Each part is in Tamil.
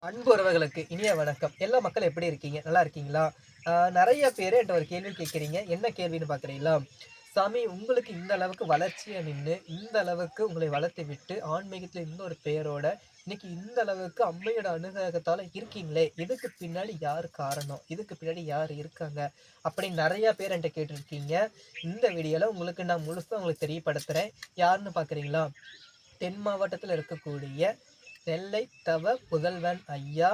அன்பு உறவுகளுக்கு இனிய வணக்கம். எல்லா மக்களும் எப்படி இருக்கீங்க? நல்லா இருக்கீங்களா? நெறைய பேரு என்ட்ட ஒரு கேள்வி கேட்கிறீங்க. என்ன கேள்வின்னு பார்க்குறீங்களா? சாமி உங்களுக்கு இந்த அளவுக்கு வளர்ச்சியா நின்னு, இந்த அளவுக்கு உங்களை வளர்த்து விட்டு, ஆன்மீகத்தில இந்த ஒரு பெயரோட, இன்னைக்கு இந்த அளவுக்கு அம்மையோட அனுகிரகத்தால இருக்கீங்களே, இதுக்கு பின்னாடி யார் காரணம்? இதுக்கு பின்னாடி யார் இருக்காங்க? அப்படின்னு நெறைய பேர் என்ட்ட கேட்டுருக்கீங்க. இந்த வீடியோல உங்களுக்கு நான் முழுசா உங்களுக்கு தெரியப்படுத்துறேன். யாருன்னு பார்க்குறீங்களா? தென் மாவட்டத்துல இருக்கக்கூடிய நெல்லை தவ புதல்வன் ஐயா,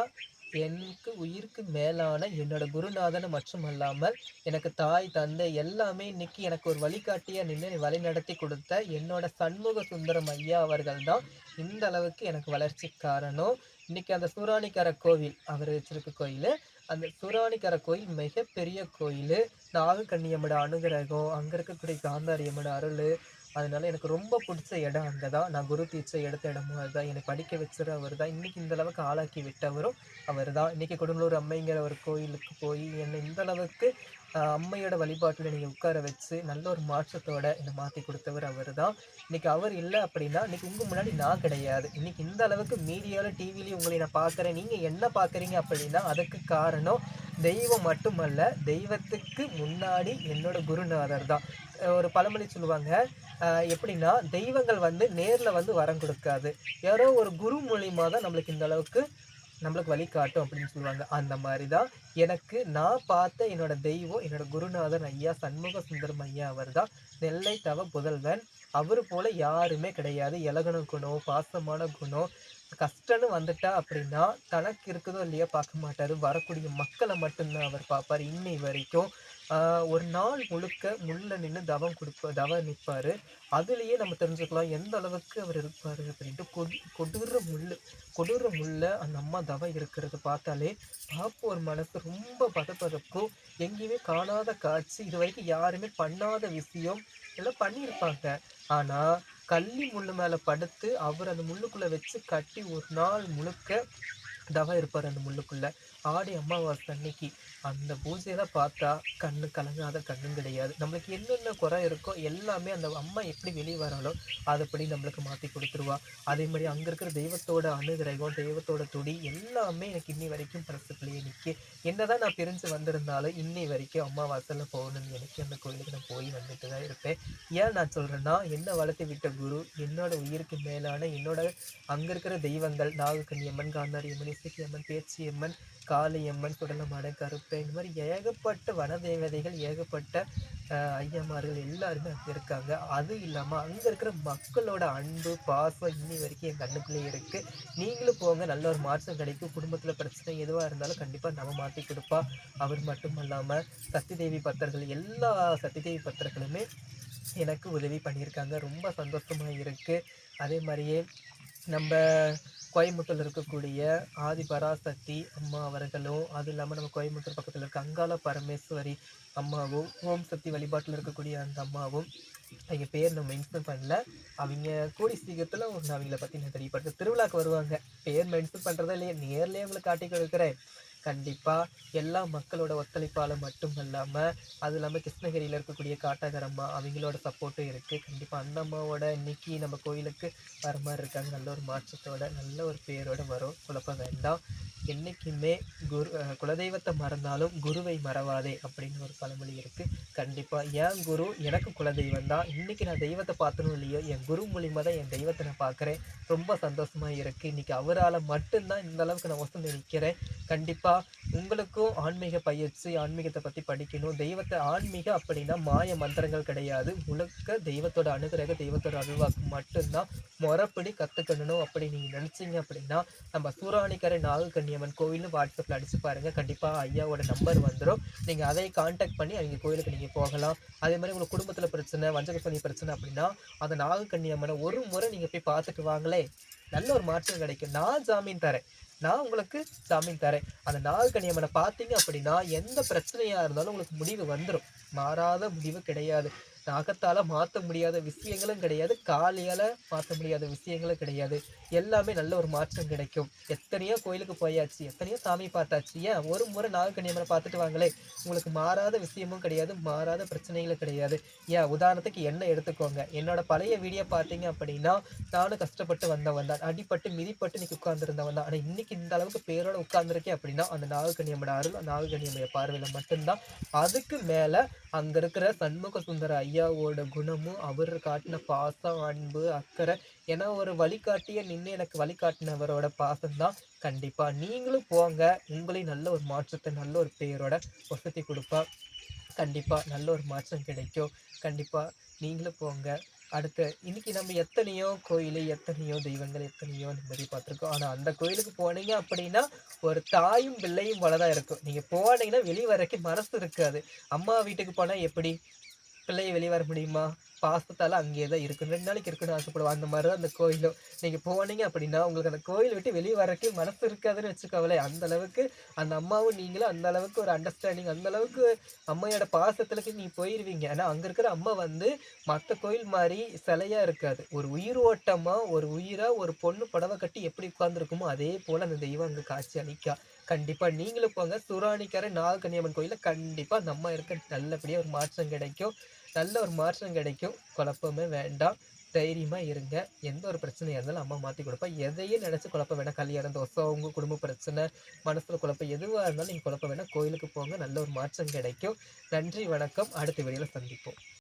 எனக்கு உயிருக்கு மேலான என்னோட குருநாதன் மட்டுமல்லாமல், எனக்கு தாய், தந்தை எல்லாமே இன்னைக்கு எனக்கு ஒரு வழிகாட்டியா நின்னு வழிநடத்தி குடுத்த என்னோட சண்முக சுந்தரம் ஐயா அவர்கள் தான் இந்த அளவுக்கு எனக்கு வளர்ச்சிக்கு காரணம். இன்னைக்கு அந்த சூராணிக்கர கோவில், அவர் வச்சிருக்க கோயிலு. அந்த சூராணிக்கர கோயில் மிகப்பெரிய கோயிலு. நாகக்கன்னியம்மோட அனுகிரகம், அங்க இருக்கக்கூடிய காந்தாரியம்மோட அருளு, அதனால எனக்கு ரொம்ப புடிச்ச இடம் அங்க தான். நான் குரு தீட்சை எடுத்த இடமும் அதுதான். என்னை படிக்க வச்சது அவர் தான். இன்னைக்கு இந்த அளவுக்கு ஆளாக்கி விட்டவரும் அவர் தான். இன்னைக்கு கொடுங்கலூர் அம்மைங்கிற ஒரு கோயிலுக்கு போய் என்னை இந்த அளவுக்கு அம்மையோட வழிபாட்டுல நீங்க உட்கார வச்சு, நல்ல ஒரு மாற்றத்தோட என்ன மாத்தி குடுத்தவர் அவரு தான். இன்னைக்கு அவர் இல்ல அப்படின்னா, இன்னைக்கு உங்க முன்னாடி நான் கிடையாது. இன்னைக்கு இந்த அளவுக்கு மீடியால, டிவிலயும் உங்களை நான் பார்க்குறேன். நீங்க என்ன பார்க்குறீங்க அப்படின்னா, அதுக்கு காரணம் தெய்வம் மட்டுமல்ல, தெய்வத்துக்கு முன்னாடி என்னோட குருநாதர் தான். ஒரு பழமொழி சொல்லுவாங்க. எப்படின்னா, தெய்வங்கள் வந்து நேர்ல வந்து வரம் குடுக்காது. யாரோ ஒரு குரு மூலியமா தான் நம்மளுக்கு இந்த அளவுக்கு நம்மளுக்கு வழிகாட்டும் அப்படின்னு சொல்லுவாங்க. அந்த மாரி தான் எனக்கு நான் பார்த்த என்னோட தெய்வம், என்னோட குருநாதர் ஐயா சண்முக சுந்தரம் ஐயா அவர் தான். நெல்லை தவ புதல்வன். அவரு போல யாருமே கிடையாது. இலகுன குணம், பாசமான குணம். கஷ்டம்னு வந்துட்டா அப்படின்னா, தனக்கு இருக்குதோ இல்லையோ பார்க்க மாட்டாரு. வரக்கூடிய மக்கள மட்டும் தான் அவர் பார்ப்பாரு இன்னை வரைக்கும். ஆ ஒரு நாள் முழுக்க முள்ள நின்னு தவம் நிப்பாரு. அதிலேயே நம்ம தெரிஞ்சுக்கலாம் எந்த அளவுக்கு அவர் இருப்பாரு அப்படின்ட்டு. கொடூர முள்ள அந்த அம்மா தவம் இருக்கிறத பார்த்தாலே பார்ப்போர் மனசு ரொம்ப பதபதக்கும். எங்கேயுமே காணாத காட்சி. இதுவரைக்கும் யாருமே பண்ணாத விஷயம் எல்லாம் பண்ணியிருப்பாங்க. ஆனா கள்ளி முள்ளு மேல படுத்து அவர் அந்த முள்ளுக்குள்ள வச்சு கட்டி ஒரு நாள் முழுக்க தவம் இருப்பாரு அந்த முள்ளுக்குள்ள. ஆடி அமாவாசை அன்னைக்கு அந்த பூஜையில பார்த்தா கண்ணு கலங்காத கண்ணும் கிடையாது. நம்மளுக்கு என்னென்ன குறை இருக்கோ எல்லாமே அந்த அம்மா எப்படி வெளிய வராளோ, அதுபடி நம்மளுக்கு மாத்தி குடுத்துருவா. அதே மாரி அங்க இருக்கிற தெய்வத்தோட அனுகிரகம், தெய்வத்தோட துடி எல்லாமே எனக்கு இன்னி வரைக்கும் மனசுக்குள்ளேயே நிக்கும். என்னதான் நான் பிரிஞ்சு வந்திருந்தாலும், இன்னை வரைக்கும் அம்மா வாசல்ல போகணும்னு எனக்கு அந்த கோயிலுக்கு நான் போய் வந்துட்டு தான் இருப்பேன். ஏன் நான் சொல்றேன்னா, என்ன வளர்த்து விட்ட குரு, என்னோட உயிருக்கு மேலான என்னோட அங்க இருக்கிற தெய்வங்கள் நாகக்கன்னியம்மன், காந்தாரியம்மன், இசக்கியம்மன், பேச்சியம்மன், காளியம்மன், சுடலமாடன், கருப்பன் இந்த மாரி ஏகப்பட்ட வனதேவதைகள், ஏகப்பட்ட ஐயமார்கள் எல்லாருமே அங்க இருக்காங்க. அது இல்லாம அங்க இருக்கிற மக்களோட அன்பு, பாசம் இன்னி வரைக்கும் என் கண்ணுக்குள்ளயே இருக்கு. நீங்களும் போங்க நல்ல ஒரு மாற்றம் கிடைக்கும். குடும்பத்துல பிரச்சனை எதுவா இருந்தாலும் கண்டிப்பா நம்ம மாத்தி குடுப்பா. அவர் மட்டும் அல்லாம சக்தி தேவி பக்தர்கள் எல்லா சக்தி தேவி பக்தர்களுமே எனக்கு உதவி பண்ணியிருக்காங்க. ரொம்ப சந்தோஷமா இருக்கு. அதே மாரியே நம்ப கோயம்புத்தூர்ல இருக்கக்கூடிய ஆதி பராசக்தி அம்மா அவர்களும், அது இல்லாம நம்ம கோயம்புத்தூர் பக்கத்துல இருக்க அங்காள பரமேஸ்வரி அம்மாவும், ஓம் சக்தி வழிபாட்டுல இருக்கக்கூடிய அந்த அம்மாவும், அவைங்க பேர் நான் மென்ஷன் பண்ணல. அவைங்க கூடிய சீக்கிரத்துல நான் அவைங்கள பத்தி நான் தெரியப்படுத்துறேன். திருவிழாக்கு வருவாங்க. பேர் மென்ஷன் பண்றதா இல்லையா, நேர்லயே உங்களுக்கு காட்டிக் கொடுக்குறேன். கண்டிப்பா எல்லா மக்களோட ஒத்துழைப்பால மட்டும் இல்லாம, அது இல்லாம கிருஷ்ணகிரியில இருக்கக்கூடிய காட்டாகரம்மா அவைங்களோட சப்போர்ட்டும் இருக்கு. கண்டிப்பா அந்த அம்மாவோட இன்னைக்கு நம்ம கோயிலுக்கு வர மாரி இருக்காங்க. நல்ல ஒரு மாற்றத்தோட, நல்ல ஒரு பேரோட வரும். குழப்பம் வேண்டாம். என்னைக்குமே குலதெய்வத்த மறந்தாலும் குருவை மறவாதே அப்படின்னு ஒரு பழமொழி இருக்கு. கண்டிப்பா என் குரு எனக்கு குலதெய்வம் தான். இன்னைக்கு நான் தெய்வத்த பார்த்தனோ இல்லையோ, என் குரு மூலியமா தான் என் தெய்வத்த நான் பார்க்குறேன். ரொம்ப சந்தோஷமா இருக்கு. இன்னைக்கு அவரால மட்டும் தான் இந்த அளவுக்கு நான் உசந்து நிக்கிறேன். கண்டிப்பா உங்களுக்கும் ஆன்மீக பயிற்சி, ஆன்மீகத்த பத்தி படிக்கணும். ஆன்மீக அப்படின்னா மாய மந்திரங்கள் கிடையாது. முழுக்க தெய்வத்தோட அனுகிரகம், தெய்வத்தோட அருள்வாக்கு மட்டும்தான். மொறப்படி கத்துக்கணும் அப்படி நீங்க நினைச்சீங்க அப்படின்னா, நம்ம சூராணிக்கரை நாகக்கன்னியம்மன் கோவில்னு வாட்ஸ்அப்ல அடிச்சு பாருங்க. கண்டிப்பா ஐயாவோட நம்பர் வந்துரும். நீங்க அதை கான்டாக்ட் பண்ணி அவிங்க கோயிலுக்கு நீங்க போகலாம். அதே மாரி உங்க குடும்பத்துல பிரச்சனை, வஞ்சக சனி பிரச்சனை அப்படின்னா, அந்த நாகக்கன்னியம்மன ஒரு முறை நீங்க போய் பார்த்துட்டு வாங்களேன். நல்ல ஒரு மாற்றம் கிடைக்கும். நான் ஜாமீன் தரேன். நான் உங்களுக்கு ஜாமீன் தரேன். அந்த நாகக்கன்னியம்மன பார்த்தீங்க அப்படின்னா, எந்த பிரச்சனையா இருந்தாலும் உங்களுக்கு முடிவு வந்துரும். மாறாத முடிவு கிடையாது. நகத்தால மாத்த முடியாத விஷயங்களும் கிடையாது. காலால மாத்த முடியாத விஷயங்களும் கிடையாது. எல்லாமே நல்ல ஒரு மாற்றம் கிடைக்கும். எத்தனையோ கோயிலுக்கு போயாச்சு. எத்தனையோ சாமி பார்த்தாச்சு. ஏன் ஒரு முறை நாகக்கன்னியம்மன பார்த்துட்டு வாங்களேன். உங்களுக்கு மாறாத விஷயமும் கிடையாது. மாறாத பிரச்சனைகளும் கிடையாது. ஏன் உதாரணத்துக்கு என்ன எடுத்துக்கோங்க. என்னோட பழைய வீடியோ பார்த்தீங்க அப்படின்னா, நானும் கஷ்டப்பட்டு வந்தவன் தான். அடிபட்டு, மிதிப்பட்டு இன்னைக்கு உட்கார்ந்திருந்தவன் தான். ஆனா இன்னைக்கு இந்த அளவுக்கு பேரோட உட்கார்ந்திருக்கேன் அப்படின்னா, அந்த நாகக்கன்னியம்மோட அருள், நாகக்கன்னியம்மைய பார்வையில மட்டும்தான். அதுக்கு மேல அங்க இருக்கிற சண்முக சுந்தர ஐயாவோட குணமும், அவரு காட்டின பாசம், அன்பு, அக்கறை, ஏன்னா ஒரு வழிகாட்டியா நின்னு எனக்கு வழிகாட்டினவரோட பாசம் தான். கண்டிப்பா நீங்களும் போங்க. உங்களையும் நல்ல ஒரு மாற்றத்த, நல்ல ஒரு பேரோட வசத்தி குடுப்பா. கண்டிப்பா நல்ல ஒரு மாற்றம் கிடைக்கும். கண்டிப்பா நீங்களும் போங்க. அடுத்து இன்னைக்கு நம்ம எத்தனையோ கோயிலு, எத்தனையோ தெய்வங்கள், எத்தனையோ நிம்மதி பார்த்துருக்கோம். ஆனா அந்த கோயிலுக்கு போனீங்க அப்படின்னா, ஒரு தாயும் பிள்ளையும் போல தான் இருக்கும். நீங்க போனீங்கன்னா வெளிய வரக்கு மனசு இருக்காது. அம்மா வீட்டுக்கு போனா எப்படி? பிள்ளைய வெளிய வர முடியுமா? பாசத்தால அங்கேயே தான் இருக்கணும். 2 நாளைக்கு இருக்கணும்னு ஆசைப்படுவோம். அந்த மாரி தான் அந்த கோயிலும். நீங்க போனீங்க அப்படின்னா, உங்களுக்கு அந்த கோயில விட்டு வெளிய வரக்கே மனசு இருக்காதுன்னு வச்சுக்கோங்களேன். அந்த அளவுக்கு அந்த அம்மாவும் நீங்களும் அந்த அளவுக்கு ஒரு அண்டர்ஸ்டாண்டிங், அந்த அளவுக்கு அம்மையோட பாசத்துலக்கு நீங்க போயிருவீங்க. ஆனா அங்க இருக்கிற அம்மா வந்து மத்த கோயில் மாரி சிலையா இருக்காது. ஒரு உயிர் ஓட்டமா, ஒரு உயிரா ஒரு பொண்ணு புடவ கட்டி எப்படி உட்கார்ந்திருக்குமோ, அதே போல அந்த தெய்வம் அங்க காட்சி அளிக்கா. கண்டிப்பா நீங்களும் போங்க. சூராணிக்கரை நாகக்கன்னியம்மன் கோயில்ல கண்டிப்பா அந்த அம்மா இருக்க நல்லபடியா ஒரு மாற்றம் கிடைக்கும். நல்ல ஒரு மாற்றம் கிடைக்கும். குழப்பமே வேண்டாம். தைரியமா இருங்க. எந்த ஒரு பிரச்சனையா இருந்தாலும் அம்மா மாத்தி குடுப்பா. எதையும் நெனச்சு குழப்ப வேணாம். கல்யாணம், தோசம், உங்க குடும்ப பிரச்சனை, மனசுல குழப்பம் எதுவா இருந்தாலும் நீங்க குழப்ப வேணாம். கோயிலுக்கு போங்க. நல்ல ஒரு மாற்றம் கிடைக்கும். நன்றி, வணக்கம். அடுத்த வீடியோல சந்திப்போம்.